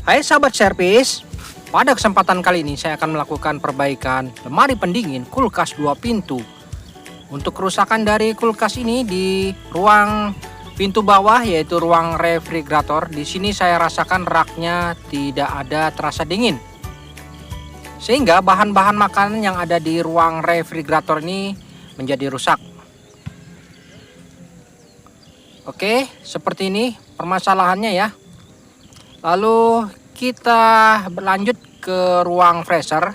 Hai sahabat servis, pada kesempatan kali ini saya akan melakukan perbaikan lemari pendingin kulkas 2 pintu. Untuk kerusakan dari kulkas ini di ruang pintu bawah, yaitu ruang refrigerator, di sini saya rasakan raknya tidak ada terasa dingin. Sehingga bahan-bahan makanan yang ada di ruang refrigerator ini menjadi rusak. Oke, seperti ini permasalahannya ya. Lalu kita berlanjut ke ruang freezer.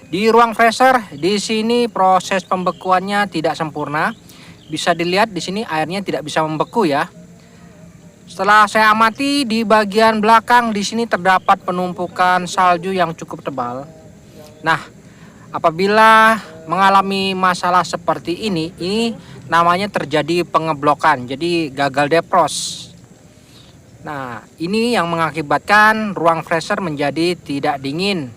Di ruang freezer di sini proses pembekuannya tidak sempurna. Bisa dilihat di sini airnya tidak bisa membeku ya. Setelah saya amati di bagian belakang di sini terdapat penumpukan salju yang cukup tebal. Nah, apabila mengalami masalah seperti ini namanya terjadi pengeblokan, jadi gagal defrost. Nah, ini yang mengakibatkan ruang freezer menjadi tidak dingin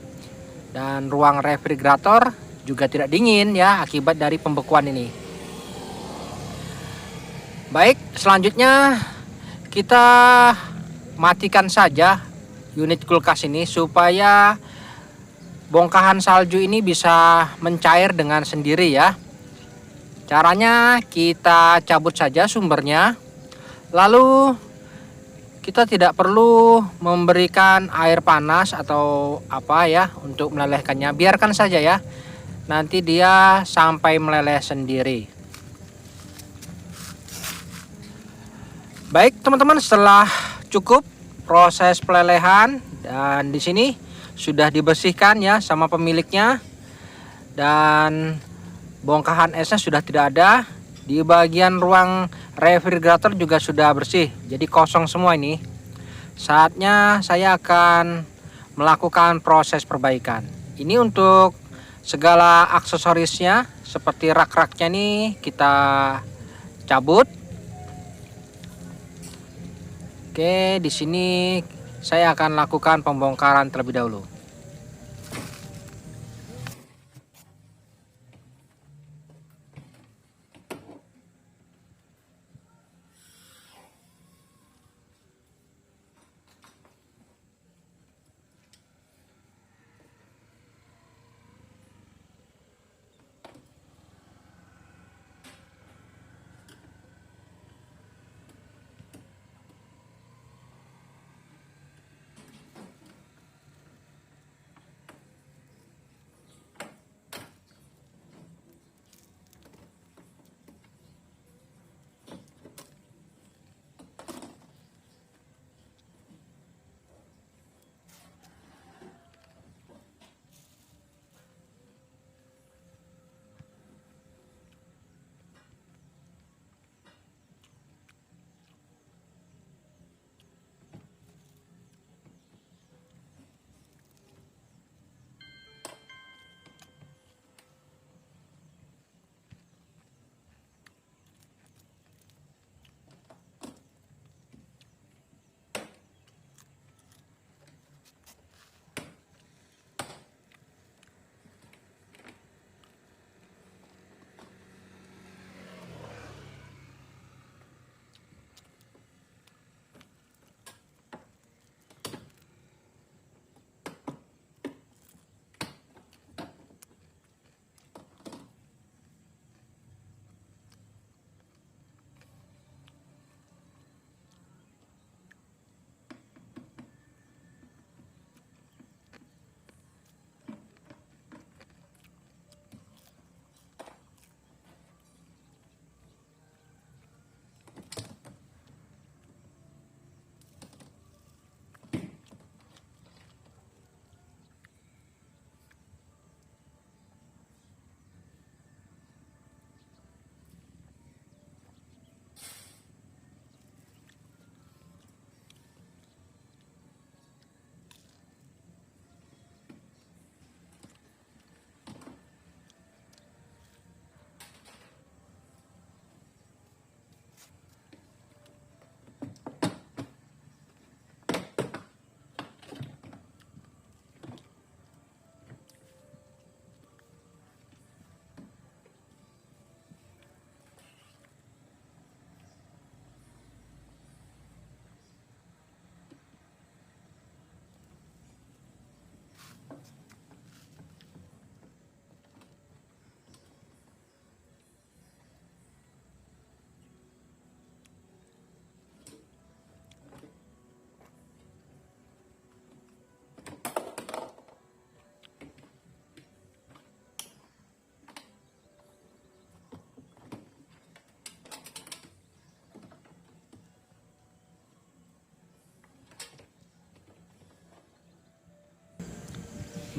dan ruang refrigerator juga tidak dingin ya akibat dari pembekuan ini. Baik, selanjutnya kita matikan saja unit kulkas ini supaya bongkahan salju ini bisa mencair dengan sendiri ya. Caranya kita cabut saja sumbernya, lalu kita tidak perlu memberikan air panas atau apa ya untuk melelehkannya. Biarkan saja ya. Nanti dia sampai meleleh sendiri. Baik, teman-teman, setelah cukup proses pelelehan dan di sini sudah dibersihkan ya sama pemiliknya. Dan bongkahan esnya sudah tidak ada. Di bagian ruang refrigerator juga sudah bersih, jadi kosong semua ini. Saatnya saya akan melakukan proses perbaikan. Ini untuk segala aksesorisnya, seperti rak-raknya nih kita cabut. Oke, di sini saya akan lakukan pembongkaran terlebih dahulu.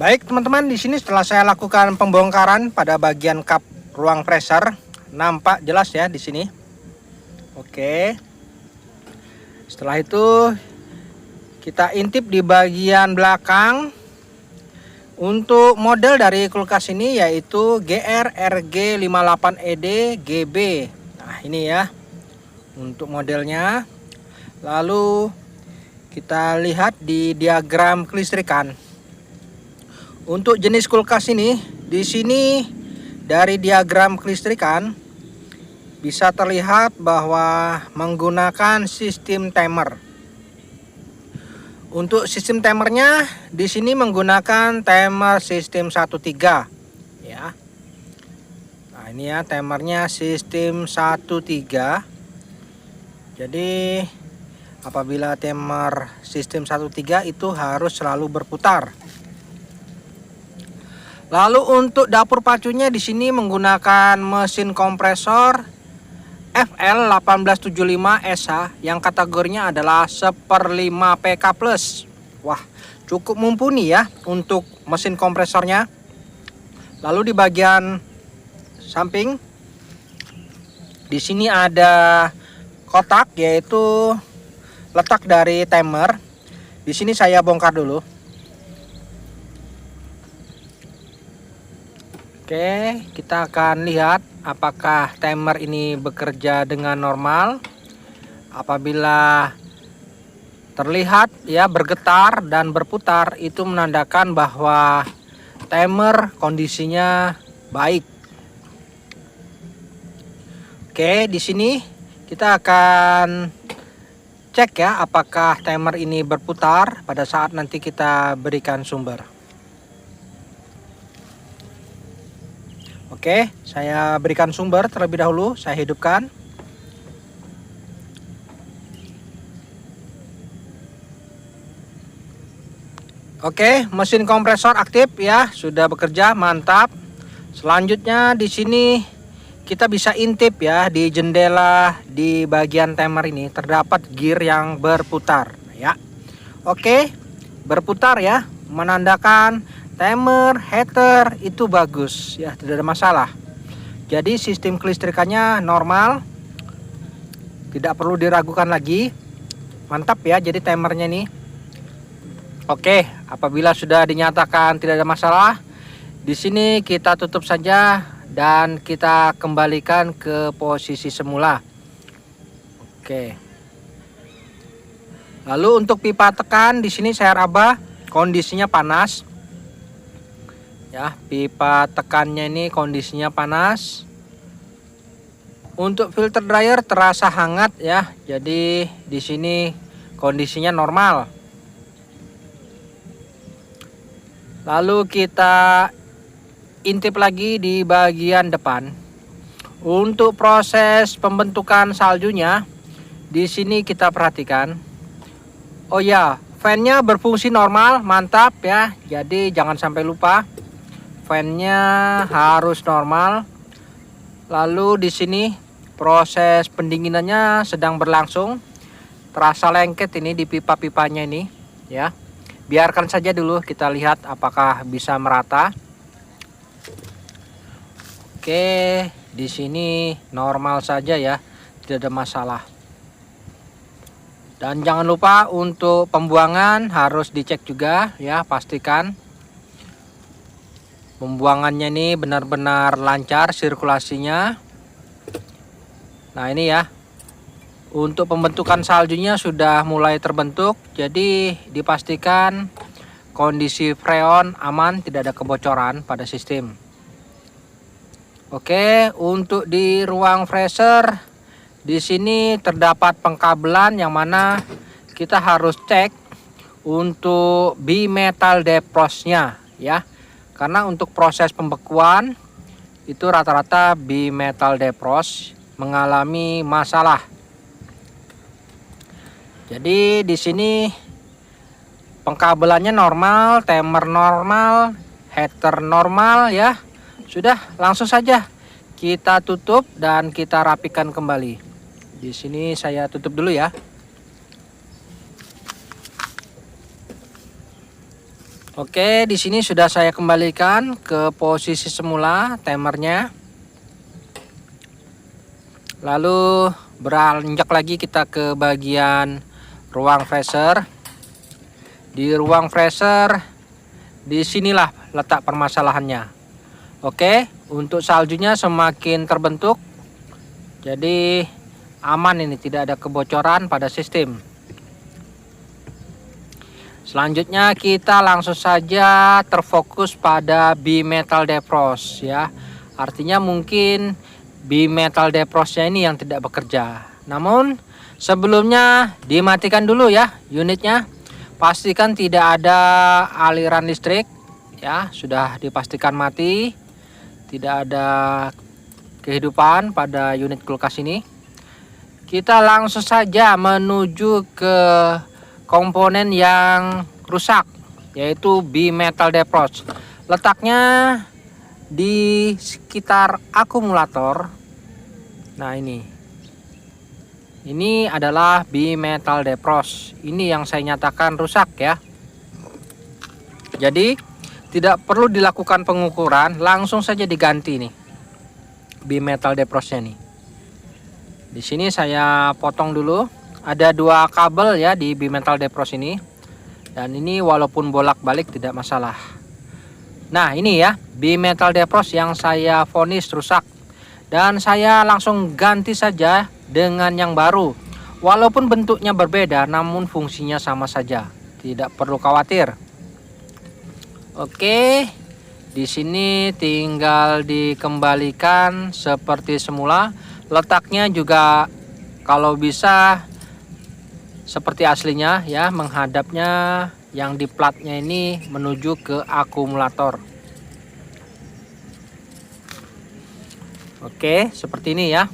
Baik teman-teman, di sini setelah saya lakukan pembongkaran pada bagian kap ruang freezer, nampak jelas ya di sini. Oke. Setelah itu kita intip di bagian belakang. Untuk model dari kulkas ini yaitu GR-RG58ED GB. Nah, ini ya untuk modelnya. Lalu kita lihat di diagram kelistrikan. Untuk jenis kulkas ini, di sini dari diagram kelistrikan bisa terlihat bahwa menggunakan sistem timer. Untuk sistem timernya di sini menggunakan timer sistem 13 ya. Nah, ini ya timernya sistem 13. Jadi apabila timer sistem 13 itu harus selalu berputar. Lalu untuk dapur pacunya di sini menggunakan mesin kompresor FL1875SH yang kategorinya adalah 1/5 PK+. Wah, cukup mumpuni ya untuk mesin kompresornya. Lalu di bagian samping di sini ada kotak yaitu letak dari timer. Di sini saya bongkar dulu. Oke, kita akan lihat apakah timer ini bekerja dengan normal. Apabila terlihat ya bergetar dan berputar, itu menandakan bahwa timer kondisinya baik. Oke, di sini kita akan cek ya apakah timer ini berputar pada saat nanti kita berikan sumber. Oke, saya berikan sumber terlebih dahulu, saya hidupkan. Oke, mesin kompresor aktif ya, sudah bekerja, mantap. Selanjutnya di sini kita bisa intip ya di jendela di bagian timer ini terdapat gear yang berputar ya. Oke, berputar ya, menandakan timer, heater itu bagus ya, tidak ada masalah. Jadi sistem kelistrikannya normal, tidak perlu diragukan lagi. Mantap ya, jadi timernya nih. Oke, apabila sudah dinyatakan tidak ada masalah, di sini kita tutup saja dan kita kembalikan ke posisi semula. Oke. Lalu untuk pipa tekan di sini saya raba kondisinya panas. Ya, pipa tekannya ini kondisinya panas. Untuk filter dryer terasa hangat ya. Jadi di sini kondisinya normal. Lalu kita intip lagi di bagian depan. Untuk proses pembentukan saljunya di sini kita perhatikan. Oh ya, fan-nya berfungsi normal, mantap ya. Jadi jangan sampai lupa. Fan-nya harus normal. Lalu di sini proses pendinginannya sedang berlangsung. Terasa lengket ini di pipa-pipanya ini ya. Biarkan saja dulu kita lihat apakah bisa merata. Oke, di sini normal saja ya. Tidak ada masalah. Dan jangan lupa untuk pembuangan harus dicek juga ya, pastikan pembuangannya ini benar-benar lancar sirkulasinya. Nah ini ya, untuk pembentukan saljunya sudah mulai terbentuk. Jadi dipastikan kondisi freon aman, tidak ada kebocoran pada sistem. Oke, untuk di ruang freezer di sini terdapat pengkabelan yang mana kita harus cek untuk bimetal defrostnya ya. Karena untuk proses pembekuan itu rata-rata bimetal defrost mengalami masalah. Jadi di sini pengkabelannya normal, timer normal, heater normal ya. Sudah, langsung saja kita tutup dan kita rapikan kembali. Di sini saya tutup dulu ya. Oke, di sini sudah saya kembalikan ke posisi semula timernya. Lalu beranjak lagi kita ke bagian ruang freezer. Di ruang freezer, disinilah letak permasalahannya. Oke, untuk saljunya semakin terbentuk, jadi aman ini, tidak ada kebocoran pada sistem. Selanjutnya kita langsung saja terfokus pada bimetal defrost ya. Artinya mungkin bimetal defrostnya ini yang tidak bekerja. Namun sebelumnya dimatikan dulu ya unitnya. Pastikan tidak ada aliran listrik ya, sudah dipastikan mati. Tidak ada kehidupan pada unit kulkas ini. Kita langsung saja menuju ke komponen yang rusak, yaitu bimetal defrost. Letaknya di sekitar akumulator. Nah, ini adalah bimetal defrost. Ini yang saya nyatakan rusak ya. Jadi tidak perlu dilakukan pengukuran, langsung saja diganti nih bimetal defrostnya nih. Di sini saya potong dulu. Ada 2 kabel ya di bimetal defrost ini. Dan ini walaupun bolak-balik tidak masalah. Nah, ini ya bimetal defrost yang saya vonis rusak. Dan saya langsung ganti saja dengan yang baru. Walaupun bentuknya berbeda, namun fungsinya sama saja. Tidak perlu khawatir. Oke, di sini tinggal dikembalikan seperti semula. Letaknya juga kalau bisa seperti aslinya ya, menghadapnya yang di platnya ini menuju ke akumulator. Oke, seperti ini ya.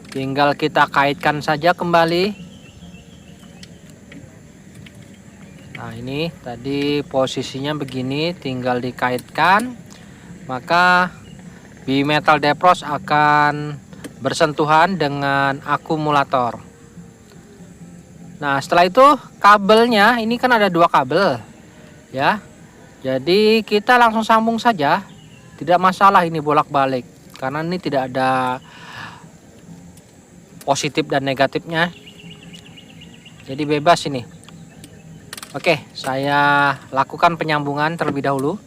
Tinggal kita kaitkan saja kembali. Nah, ini tadi posisinya begini, tinggal dikaitkan. Maka bimetal defrost akan bersentuhan dengan akumulator. Nah, setelah itu kabelnya ini kan ada 2 kabel ya. Jadi kita langsung sambung saja. Tidak masalah ini bolak-balik, karena ini tidak ada positif dan negatifnya. Jadi bebas ini. Oke, saya lakukan penyambungan terlebih dahulu.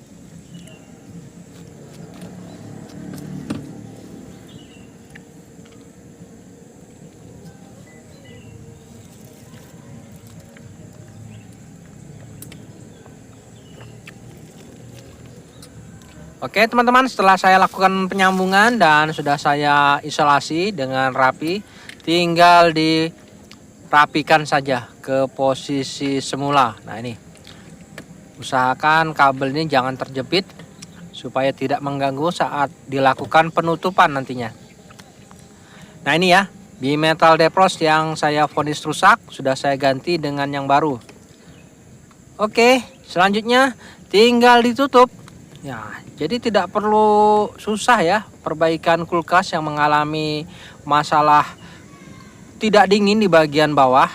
Oke teman-teman, setelah saya lakukan penyambungan dan sudah saya isolasi dengan rapi, tinggal dirapikan saja ke posisi semula. Nah, ini usahakan kabel ini jangan terjepit supaya tidak mengganggu saat dilakukan penutupan nantinya. Nah, ini ya bimetal defrost yang saya vonis rusak sudah saya ganti dengan yang baru. Oke, selanjutnya tinggal ditutup ya. Jadi tidak perlu susah ya perbaikan kulkas yang mengalami masalah tidak dingin di bagian bawah.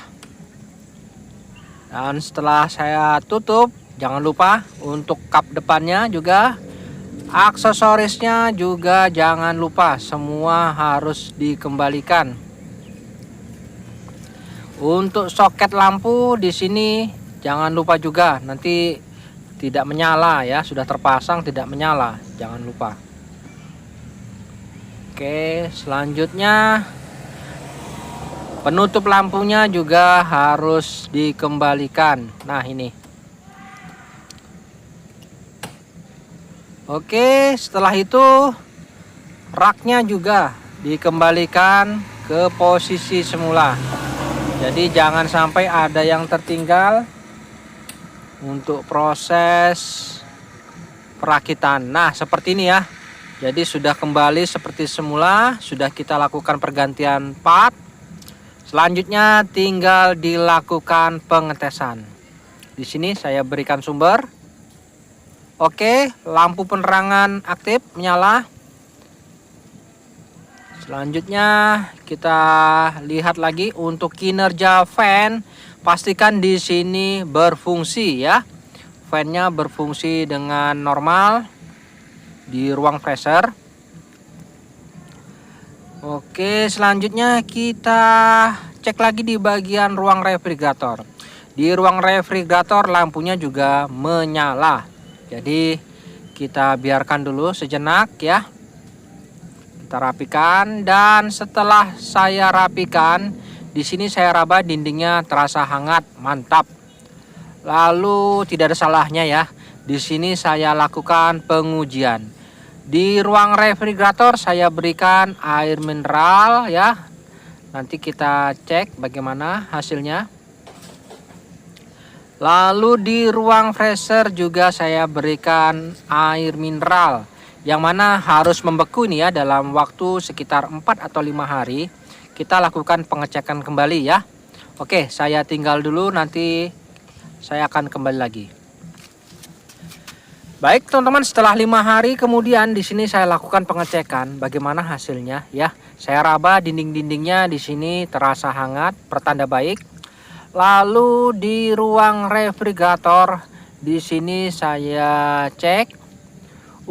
Dan setelah saya tutup, jangan lupa untuk kap depannya juga, aksesorisnya juga jangan lupa, semua harus dikembalikan. Untuk soket lampu di sini jangan lupa juga, nanti tidak menyala ya, sudah terpasang tidak menyala, jangan lupa. Oke, selanjutnya penutup lampunya juga harus dikembalikan. Nah, ini. Oke, setelah itu raknya juga dikembalikan ke posisi semula. Jadi jangan sampai ada yang tertinggal untuk proses perakitan. Nah, seperti ini ya. Jadi sudah kembali seperti semula, sudah kita lakukan pergantian part. Selanjutnya tinggal dilakukan pengetesan. Di sini saya berikan sumber. Oke, lampu penerangan aktif menyala. Selanjutnya kita lihat lagi untuk kinerja fan. Pastikan di sini berfungsi ya. fan-nya berfungsi dengan normal di ruang freezer. Oke, selanjutnya kita cek lagi di bagian ruang refrigerator. Di ruang refrigerator lampunya juga menyala. Jadi kita biarkan dulu sejenak ya. Kita rapikan, dan setelah saya rapikan, di sini saya raba dindingnya terasa hangat, mantap. Lalu tidak ada salahnya ya. Di sini saya lakukan pengujian. Di ruang refrigerator saya berikan air mineral ya. Nanti kita cek bagaimana hasilnya. Lalu di ruang freezer juga saya berikan air mineral, yang mana harus membeku nih ya dalam waktu sekitar 4 atau 5 hari. Kita lakukan pengecekan kembali ya. Oke, saya tinggal dulu, nanti saya akan kembali lagi. Baik teman-teman, setelah 5 hari kemudian di sini saya lakukan pengecekan bagaimana hasilnya ya. Saya raba dinding-dindingnya, di sini terasa hangat, pertanda baik. Lalu di ruang refrigerator di sini saya cek.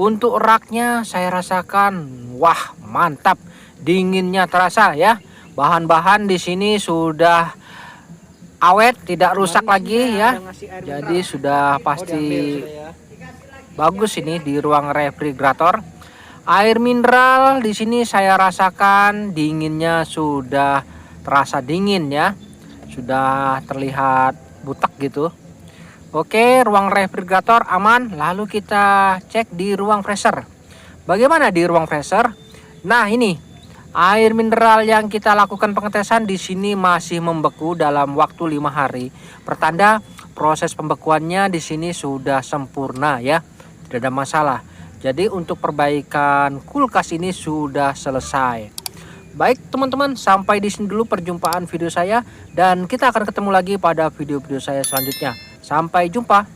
Untuk raknya saya rasakan, wah mantap, dinginnya terasa ya. Bahan-bahan di sini sudah awet, tidak rusak lagi ya. Jadi sudah pasti bagus ini di ruang refrigerator. Air mineral di sini saya rasakan dinginnya sudah terasa dingin ya. Sudah terlihat butek gitu. Oke, ruang refrigerator aman. Lalu kita cek di ruang freezer. Bagaimana di ruang freezer? Nah, ini air mineral yang kita lakukan pengetesan di sini masih membeku dalam waktu 5 hari. Pertanda proses pembekuannya di sini sudah sempurna ya. Tidak ada masalah. Jadi untuk perbaikan kulkas ini sudah selesai. Baik teman-teman, sampai di sini dulu perjumpaan video saya, dan kita akan ketemu lagi pada video-video saya selanjutnya. Sampai jumpa.